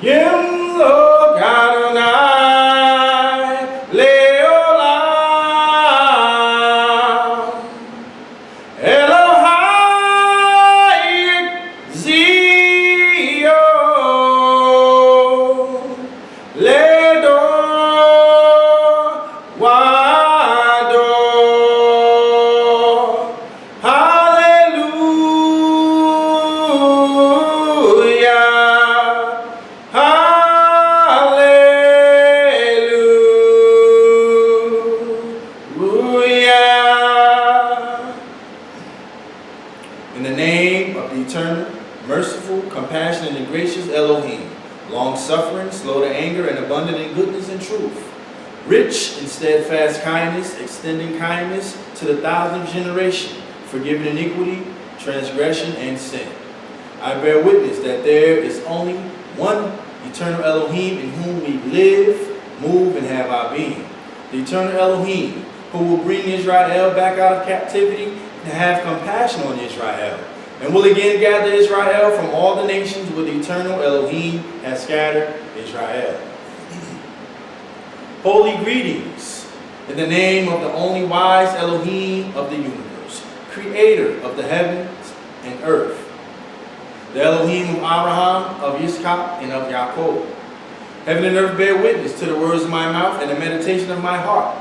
Yimlo Adonai Leolam Elohai Zio Ledo Wado In the name of the eternal, merciful, compassionate, and gracious Elohim, long-suffering, slow to anger, and abundant in goodness and truth, rich in steadfast kindness, extending kindness to the 1,000th generation, forgiving iniquity, transgression, and sin. I bear witness that there is only one eternal Elohim in whom we live, move, and have our being. The eternal Elohim, who will bring Israel back out of captivity and have compassion on Israel, and will again gather Israel from all the nations where the eternal Elohim has scattered Israel. Holy greetings in the name of the only wise Elohim of the universe, creator of the heavens and earth, the Elohim of Abraham, of Yitzchak, and of Yaakov. Heaven and earth bear witness to the words of my mouth and the meditation of my heart,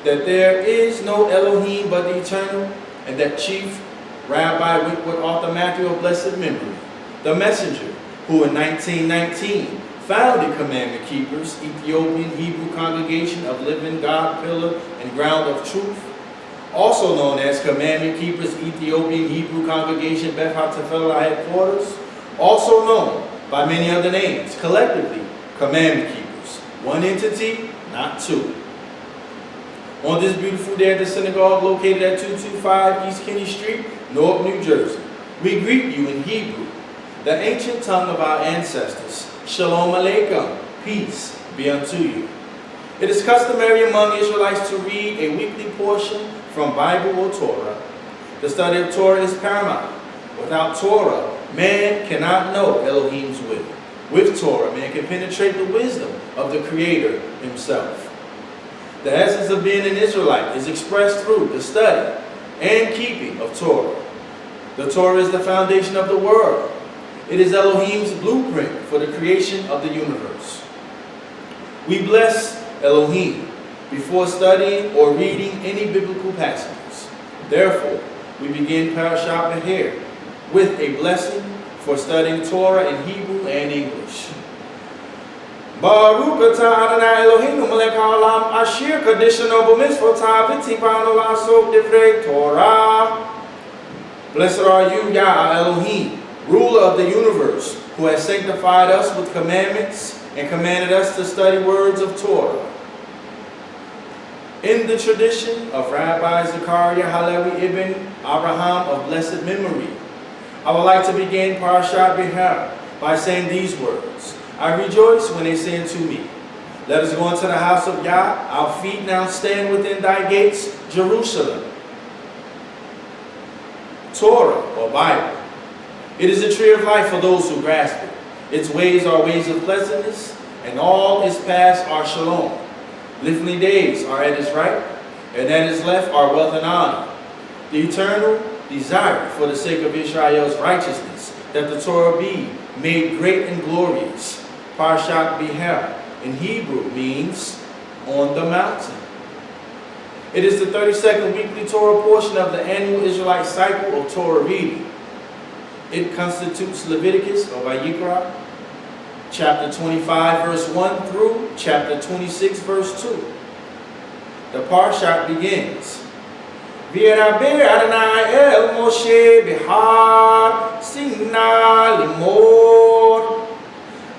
that there is no Elohim but the eternal, and that Chief Rabbi Wickwood Arthur Matthew of blessed memory, the messenger who in 1919 founded Commandment Keepers, Ethiopian Hebrew Congregation of Living God, Pillar and Ground of Truth, also known as Commandment Keepers, Ethiopian Hebrew Congregation, Beth Hatzefelah Headquarters, also known by many other names, collectively Commandment Keepers, one entity, not two. On this beautiful day at the synagogue located at 225 East Kinney Street, Newark, New Jersey, we greet you in Hebrew, the ancient tongue of our ancestors. Shalom Aleichem, peace be unto you. It is customary among Israelites to read a weekly portion from Bible or Torah. The study of Torah is paramount. Without Torah, man cannot know Elohim's will. With Torah, man can penetrate the wisdom of the Creator himself. The essence of being an Israelite is expressed through the study and keeping of Torah. The Torah is the foundation of the world. It is Elohim's blueprint for the creation of the universe. We bless Elohim before studying or reading any biblical passages. Therefore, we begin Parashat BeHar with a blessing for studying Torah in Hebrew and English. Baruch atah Adonai Eloheinu melech haolam asher kadishanu b'mitzvotav v'tzivanu la'asok divrei Torah. Blessed are you, Yah Elohim, ruler of the universe, who has sanctified us with commandments and commanded us to study words of Torah. In the tradition of Rabbi Zechariah Halevi ibn Abraham of blessed memory, I would like to begin Parashat BeHar by saying these words. I rejoice when they say unto me, let us go into the house of Yah. Our feet now stand within thy gates, Jerusalem. Torah, or Bible. It is a tree of life for those who grasp it. Its ways are ways of pleasantness, and all its paths are shalom. Lifting days are at its right, and at its left are wealth and honor. The eternal desire for the sake of Israel's righteousness, that the Torah be made great and glorious. Parashat BeHar in Hebrew means on the mountain. It is the 32nd weekly Torah portion of the annual Israelite cycle of Torah reading. It constitutes Leviticus or Vayikra, chapter 25 verse 1 through chapter 26 verse 2. The Parashat begins. V'yadaber Adonai el Moshe BeHar Sinai limor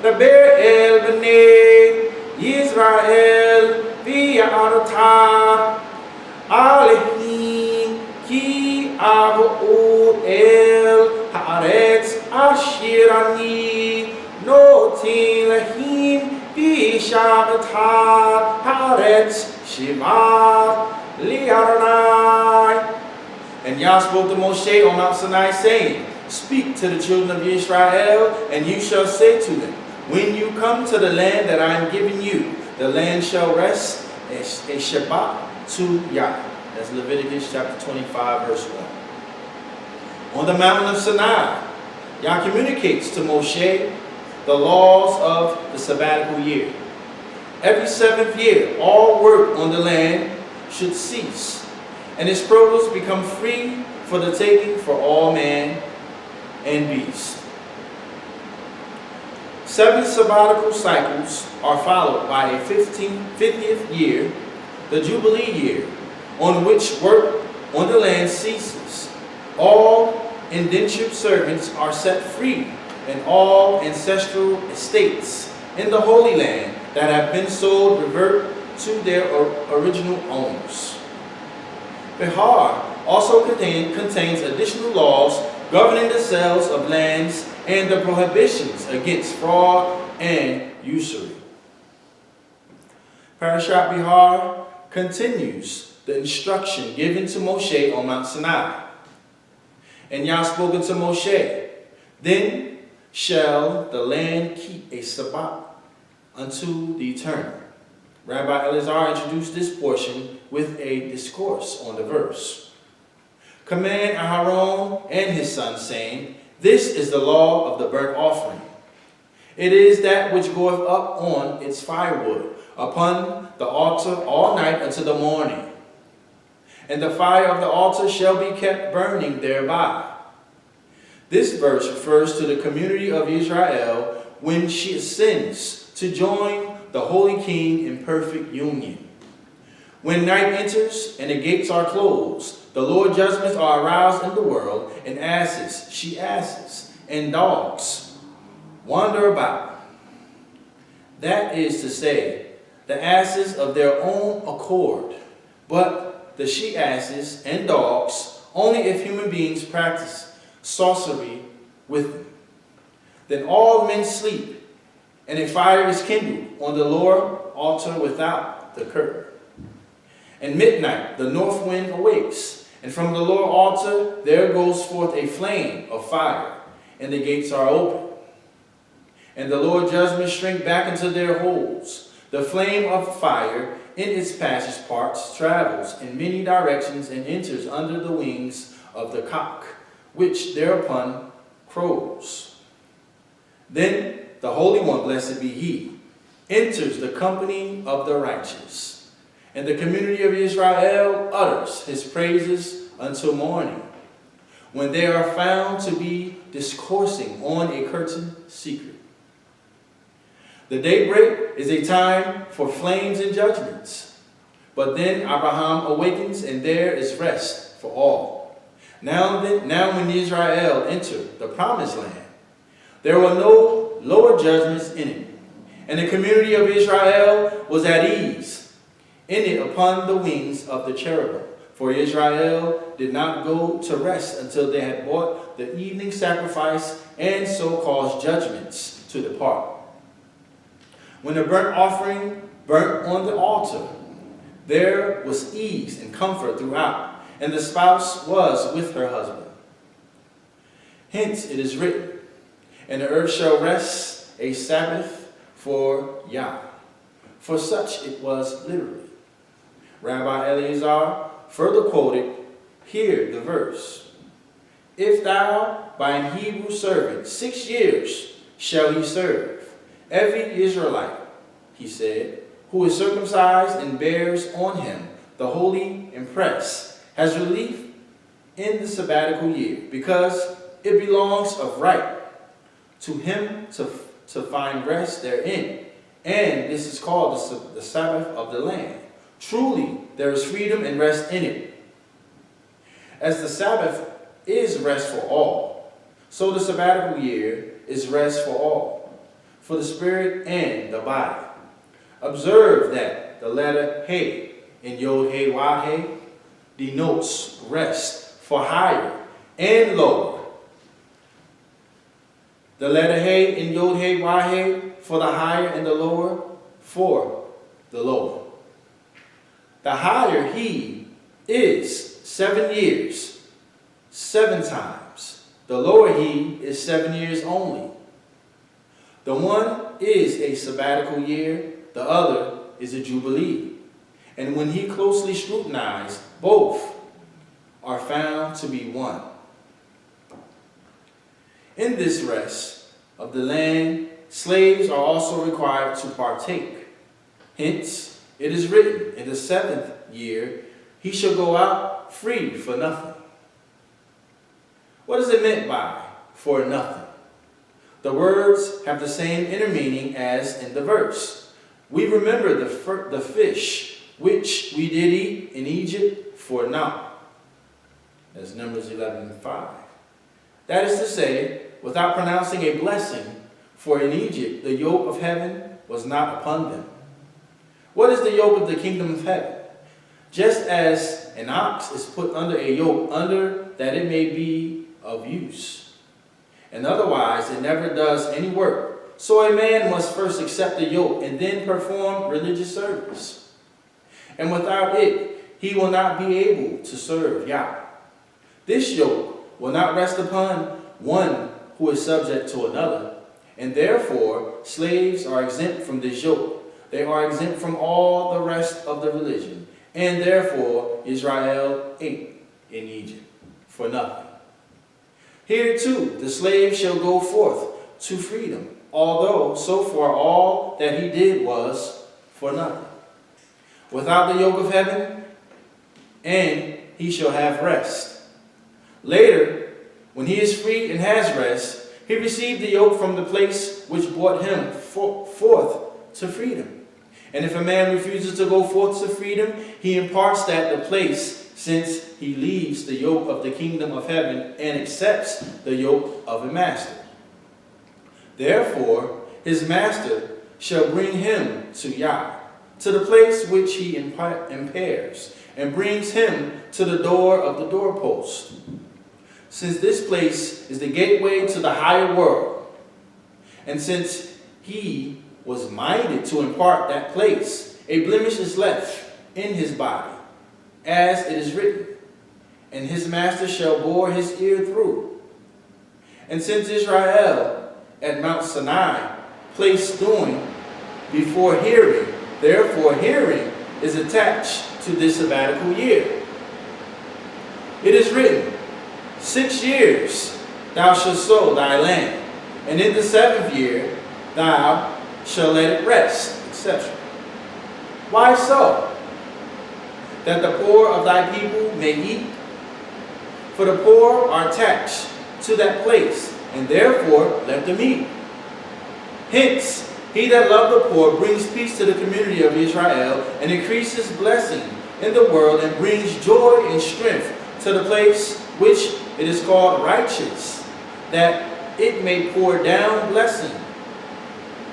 Daber el bnei Yisrael v'ya'arotah alehim ki avo'u el haaretz asher ani notin lehim v'shabbatah haaretz shivat li Adonai. And Yah spoke to Moshe on Mount Sinai, saying, speak to the children of Israel, and you shall say to them, When you come to the land that I am giving you, the land shall rest a Shabbat to Yah. That's Leviticus chapter 25, verse 1. On the mountain of Sinai, Yah communicates to Moshe the laws of the sabbatical year. Every 7th year, all work on the land should cease, and its produce become free for the taking for all man and beast. 7 sabbatical cycles are followed by a 50th year, the Jubilee year, on which work on the land ceases. All indentured servants are set free, and all ancestral estates in the Holy Land that have been sold revert to their original owners. BeHar also contains additional laws governing the sales of lands and the prohibitions against fraud and usury. Parashat BeHar continues the instruction given to Moshe on Mount Sinai. And Yah spoke unto Moshe, then shall the land keep a Sabbath unto the Eternal. Rabbi Elazar introduced this portion with a discourse on the verse. Command Aharon and his sons, saying, this is the law of the burnt offering. It is that which goeth up on its firewood upon the altar all night until the morning. And the fire of the altar shall be kept burning thereby. This verse refers to the community of Israel when she ascends to join the Holy King in perfect union. When night enters and the gates are closed, the Lord's judgments are aroused in the world, and asses, she-asses, and dogs wander about. That is to say, the asses of their own accord, but the she-asses and dogs only if human beings practice sorcery with them. Then all men sleep, and a fire is kindled on the lower altar without the curtain. And midnight the north wind awakes, and from the lower altar there goes forth a flame of fire, and the gates are open. And the Lord's judgments shrink back into their holes. The flame of fire in its passage parts travels in many directions and enters under the wings of the cock, which thereupon crows. Then the Holy One, blessed be He, enters the company of the righteous, and the community of Israel utters His praises until morning, when they are found to be discoursing on a curtain secret. The daybreak is a time for flames and judgments, but then Abraham awakens, and there is rest for all. Now when Israel entered the promised land, there were no lower judgments in it, and the community of Israel was at ease in it upon the wings of the cherubim. For Israel did not go to rest until they had brought the evening sacrifice and so caused judgments to depart. When the burnt offering burnt on the altar, there was ease and comfort throughout, and the spouse was with her husband. Hence it is written, and the earth shall rest a Sabbath for Yah. For such it was literally. Rabbi Eleazar further quoted here the verse, if thou by an Hebrew servant 6 years shall he serve, every Israelite, he said, who is circumcised and bears on him the holy impress, has relief in the sabbatical year, because it belongs of right to him to find rest therein. And this is called the Sabbath of the land. Truly, there is freedom and rest in it. As the Sabbath is rest for all, so the sabbatical year is rest for all, for the spirit and the body. Observe that the letter He in Yod He Wah He denotes rest for higher and lower. The letter He in Yod He Wah He for the higher and the lower for the lower. The higher He is 7 years, 7 times. The lower He is 7 years only. The one is a sabbatical year, the other is a jubilee. And when he closely scrutinized, both are found to be one. In this rest of the land, slaves are also required to partake. Hence, it is written, in the 7th year, he shall go out free for nothing. What is it meant by for nothing? The words have the same inner meaning as in the verse. We remember the fish which we did eat in Egypt for naught. That's Numbers 11:5. That is to say, without pronouncing a blessing, for in Egypt the yoke of heaven was not upon them. What is the yoke of the kingdom of heaven? Just as an ox is put under a yoke, under that it may be of use, and otherwise it never does any work, so a man must first accept the yoke and then perform religious service. And without it, he will not be able to serve Yah. This yoke will not rest upon one who is subject to another, and therefore slaves are exempt from this yoke. They are exempt from all the rest of the religion, and therefore Israel ate in Egypt for nothing. Here too the slave shall go forth to freedom, although so far all that he did was for nothing. Without the yoke of heaven, and he shall have rest. Later, when he is free and has rest, he received the yoke from the place which brought him forth to freedom. And if a man refuses to go forth to freedom, he imparts that the place, since he leaves the yoke of the kingdom of heaven and accepts the yoke of a master. Therefore, his master shall bring him to Yah, to the place which he impairs, and brings him to the door of the doorpost. Since this place is the gateway to the higher world, and since he was minded to impart that place, a blemish is left in his body, as it is written, and his master shall bore his ear through. And since Israel at Mount Sinai placed doing before hearing, therefore hearing is attached to this sabbatical year. It is written, 6 years thou shalt sow thy land, and in the 7th year thou shalt let it rest, etc. Why so? That the poor of thy people may eat? For the poor are attached to that place, and therefore let them eat. Hence, he that loved the poor brings peace to the community of Israel, and increases blessing in the world, and brings joy and strength to the place which it is called righteous, that it may pour down blessing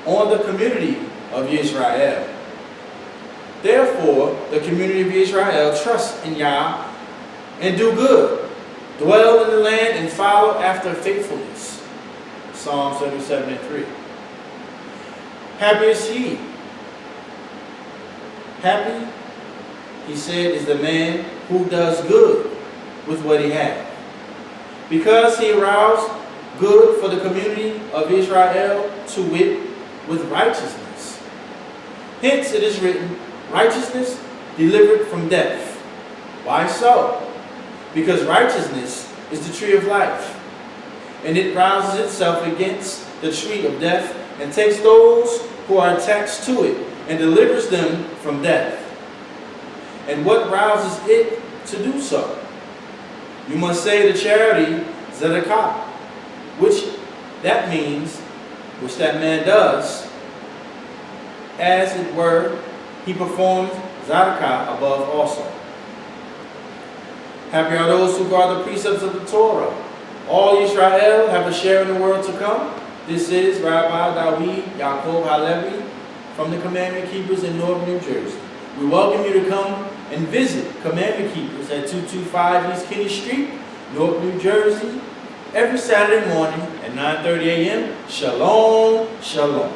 on the community of Israel. Therefore, the community of Israel trusts in Yah and do good, dwell in the land and follow after faithfulness. Psalm 77:3. Happy is he. Happy, he said, is the man who does good with what he has, because he aroused good for the community of Israel, to wit, with righteousness. Hence it is written, righteousness delivered from death. Why so? Because righteousness is the tree of life, and it rouses itself against the tree of death, and takes those who are attached to it, and delivers them from death. And what rouses it to do so? You must say the charity Zedekah, which that man does, as it were, he performs Zedekah above also. Happy are those who guard the precepts of the Torah. All Israel have a share in the world to come. This is Rabbi Dawid Yaakov Halevi from the Commandment Keepers in North New Jersey. We welcome you to come and visit Commandment Keepers at 225 East Kinney Street, North New Jersey, every Saturday morning at 9:30 a.m. Shalom, shalom.